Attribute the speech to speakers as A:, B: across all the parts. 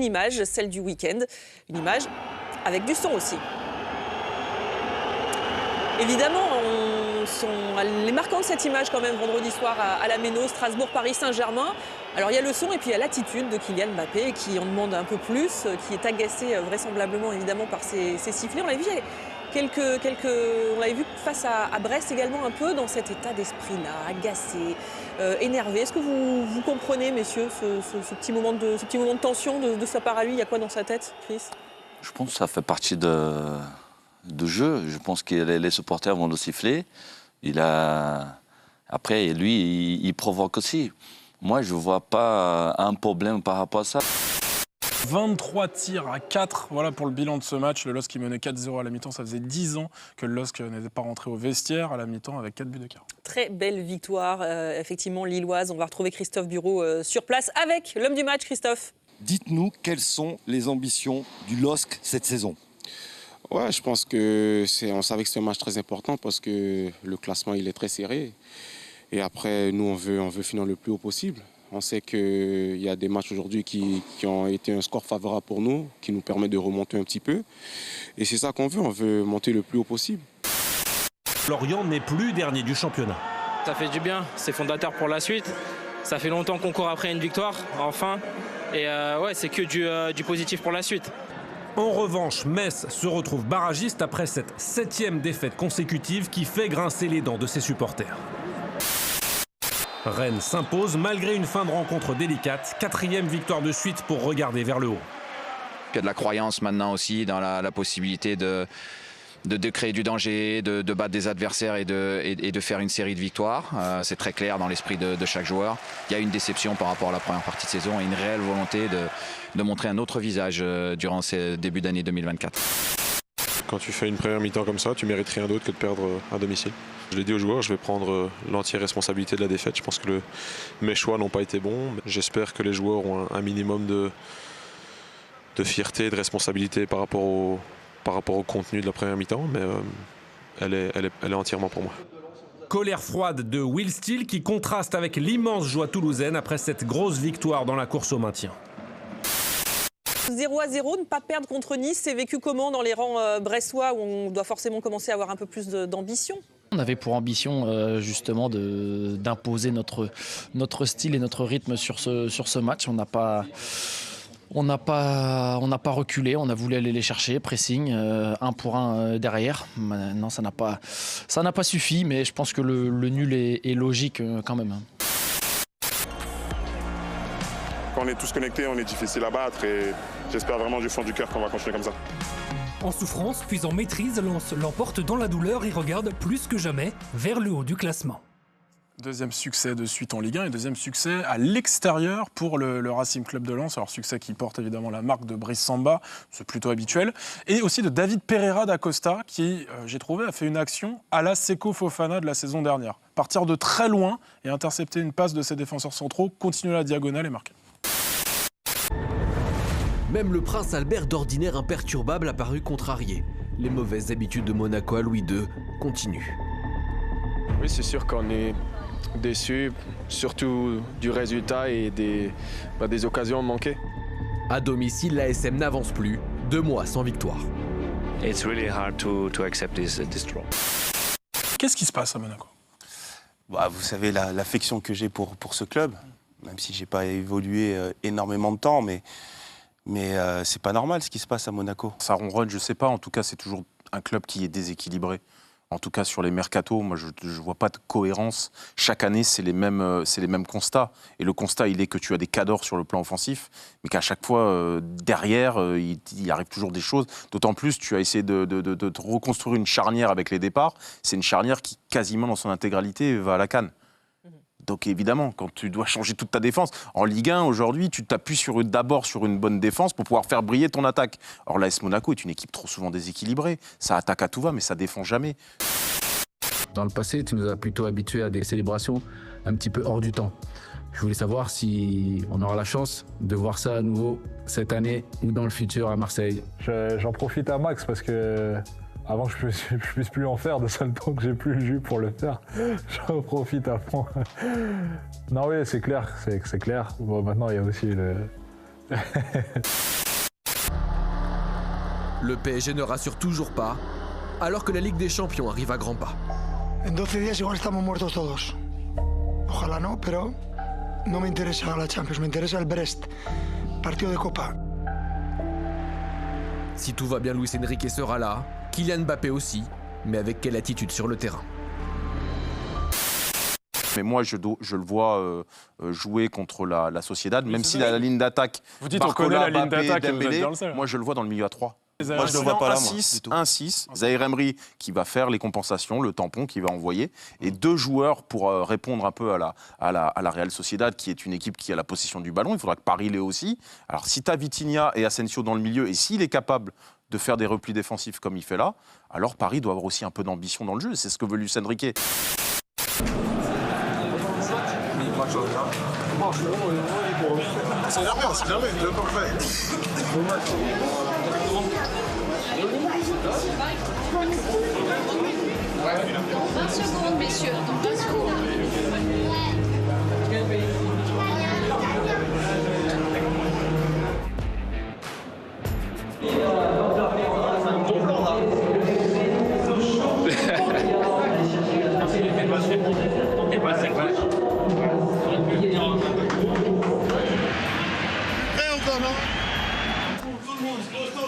A: image, celle du week-end. Une image avec du son aussi. Évidemment, elle est marquante cette image quand même, vendredi soir à la Méno, Strasbourg, Paris Saint-Germain. Alors il y a le son et puis il y a l'attitude de Kylian Mbappé qui en demande un peu plus, qui est agacé vraisemblablement évidemment par ses sifflets. On l'a vu, on l'avait vu face à Brest également un peu dans cet état d'esprit-là, agacé, énervé. Est-ce que vous comprenez, messieurs, ce petit moment de tension de sa part à lui? Il y a quoi dans sa tête, Chris?
B: Je pense que ça fait partie de jeu. Je pense que les supporters vont le siffler. Après, lui, il provoque aussi. Moi, je ne vois pas un problème par rapport à ça.
C: 23 tirs à 4, voilà pour le bilan de ce match. Le LOSC qui menait 4-0 à la mi-temps. Ça faisait 10 ans que le LOSC n'était pas rentré au vestiaire à la mi-temps avec 4 buts d'écart.
A: Très belle victoire, effectivement, lilloise. On va retrouver Christophe Bureau sur place avec l'homme du match, Christophe.
D: Dites-nous quelles sont les ambitions du LOSC cette saison.
E: Ouais, je pense que on savait que c'était un match très important parce que le classement il est très serré. Et après, nous, on veut finir le plus haut possible. On sait qu'il y a des matchs aujourd'hui qui ont été un score favorable pour nous, qui nous permet de remonter un petit peu. Et c'est ça qu'on veut, on veut monter le plus haut possible.
F: Lorient n'est plus dernier du championnat.
G: Ça fait du bien, c'est fondateur pour la suite. Ça fait longtemps qu'on court après une victoire, enfin. Et ouais, c'est que du positif pour la suite.
F: En revanche, Metz se retrouve barragiste après cette 7e défaite consécutive qui fait grincer les dents de ses supporters. Rennes s'impose malgré une fin de rencontre délicate. 4e victoire de suite pour regarder vers le haut.
H: Il y a de la croyance maintenant aussi dans la possibilité de créer du danger, de battre des adversaires et de faire une série de victoires. C'est très clair dans l'esprit de chaque joueur. Il y a une déception par rapport à la première partie de saison et une réelle volonté de montrer un autre visage durant ces débuts d'année 2024.
I: Quand tu fais une première mi-temps comme ça, tu mérites rien d'autre que de perdre à domicile. Je l'ai dit aux joueurs, je vais prendre l'entière responsabilité de la défaite. Je pense que mes choix n'ont pas été bons. J'espère que les joueurs ont un minimum de fierté et de responsabilité par rapport au contenu de la première mi-temps, mais elle est entièrement pour moi.
F: Colère froide de Will Steele qui contraste avec l'immense joie toulousaine après cette grosse victoire dans la course au maintien.
A: 0-0, ne pas perdre contre Nice, c'est vécu comment dans les rangs bressois où on doit forcément commencer à avoir un peu plus d'ambition?
J: On avait pour ambition justement d'imposer notre style et notre rythme sur ce match. On n'a pas reculé, on a voulu aller les chercher, pressing, 1 pour 1 derrière. Non, ça n'a pas suffi, mais je pense que le nul est logique quand même.
K: Quand on est tous connectés, on est difficile à battre et j'espère vraiment du fond du cœur qu'on va continuer comme ça.
L: En souffrance, puis en maîtrise, Lens l'emporte dans la douleur et regarde plus que jamais vers le haut du classement.
C: Deuxième succès de suite en Ligue 1 et deuxième succès à l'extérieur pour le Racing Club de Lens. Alors succès qui porte évidemment la marque de Brice Samba, c'est plutôt habituel. Et aussi de David Pereira da Costa qui, j'ai trouvé, a fait une action à la Seko Fofana de la saison dernière. Partir de très loin et intercepter une passe de ses défenseurs centraux, continuer la diagonale et marquer.
M: Même le prince Albert d'ordinaire imperturbable a paru contrarié. Les mauvaises habitudes de Monaco à Louis II continuent.
N: Oui, c'est sûr qu'on est déçu, surtout du résultat et des occasions manquées.
M: À domicile, l'ASM n'avance plus. 2 mois sans victoire.
O: It's really hard to accept this draw.
C: Qu'est-ce qui se passe à Monaco?
P: Vous savez l'affection que j'ai pour ce club, même si j'ai pas évolué énormément de temps, mais c'est pas normal ce qui se passe à Monaco.
Q: Ça ronronne, je sais pas. En tout cas, c'est toujours un club qui est déséquilibré. En tout cas, sur les mercatos, moi, je vois pas de cohérence. Chaque année, c'est les mêmes constats. Et le constat, il est que tu as des cadors sur le plan offensif, mais qu'à chaque fois, derrière, il arrive toujours des choses. D'autant plus, tu as essayé de reconstruire une charnière avec les départs. C'est une charnière qui, quasiment dans son intégralité, va à la canne. Donc évidemment, quand tu dois changer toute ta défense, en Ligue 1 aujourd'hui, tu t'appuies d'abord sur une bonne défense pour pouvoir faire briller ton attaque. Or l'AS Monaco est une équipe trop souvent déséquilibrée. Ça attaque à tout va, mais ça défend jamais.
R: Dans le passé, tu nous as plutôt habitués à des célébrations un petit peu hors du temps. Je voulais savoir si on aura la chance de voir ça à nouveau cette année ou dans le futur à Marseille.
S: J'en profite à max parce que avant que je puisse plus en faire, de seul temps que j'ai plus le jus pour le faire, j'en profite à fond. Non oui, c'est clair, c'est clair. Bon, maintenant il y a aussi le...
M: Le PSG ne rassure toujours pas, alors que la Ligue des Champions arrive à grands pas.
T: En 12 días igual estamos muertos todos. Ojalá no, pero no me interesa la Champions, me interesa el Brest, partido de Copa.
M: Si tout va bien, Luis Enrique sera là, Kylian Mbappé aussi, mais avec quelle attitude sur le terrain?
Q: Mais moi, je le vois jouer contre la Sociedad, même si la ligne d'attaque,
C: vous dites on connaît la ligne d'attaque,
Q: Dembélé, moi je le vois dans le milieu à 3.
P: Moi, je ne le vois pas là, moi.
Q: 1-6, Zahir Emery qui va faire les compensations, le tampon qui va envoyer, et 2 joueurs pour répondre un peu à la Real Sociedad, qui est une équipe qui a la possession du ballon. Il faudra que Paris l'ait aussi. Alors si tu as Vitinha et Asensio dans le milieu, et s'il est capable de faire des replis défensifs comme il fait là, alors Paris doit avoir aussi un peu d'ambition dans le jeu. C'est ce que veut Luis Enrique.
T: C'est jamais, le parfait.
U: 20 secondes, messieurs. Dans 20 secondes.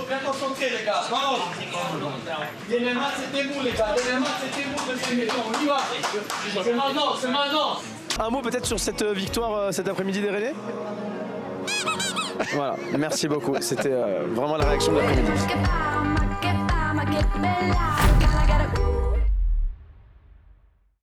V: Bien concentré les gars, vamos. Les mains c'était vous les gars, les mains c'était vous, deuxième mi-temps, on y va. C'est maintenant, c'est maintenant.
W: Un mot peut-être sur cette victoire cet après-midi des Rennais. Voilà, merci beaucoup, c'était vraiment la réaction de l'après-midi.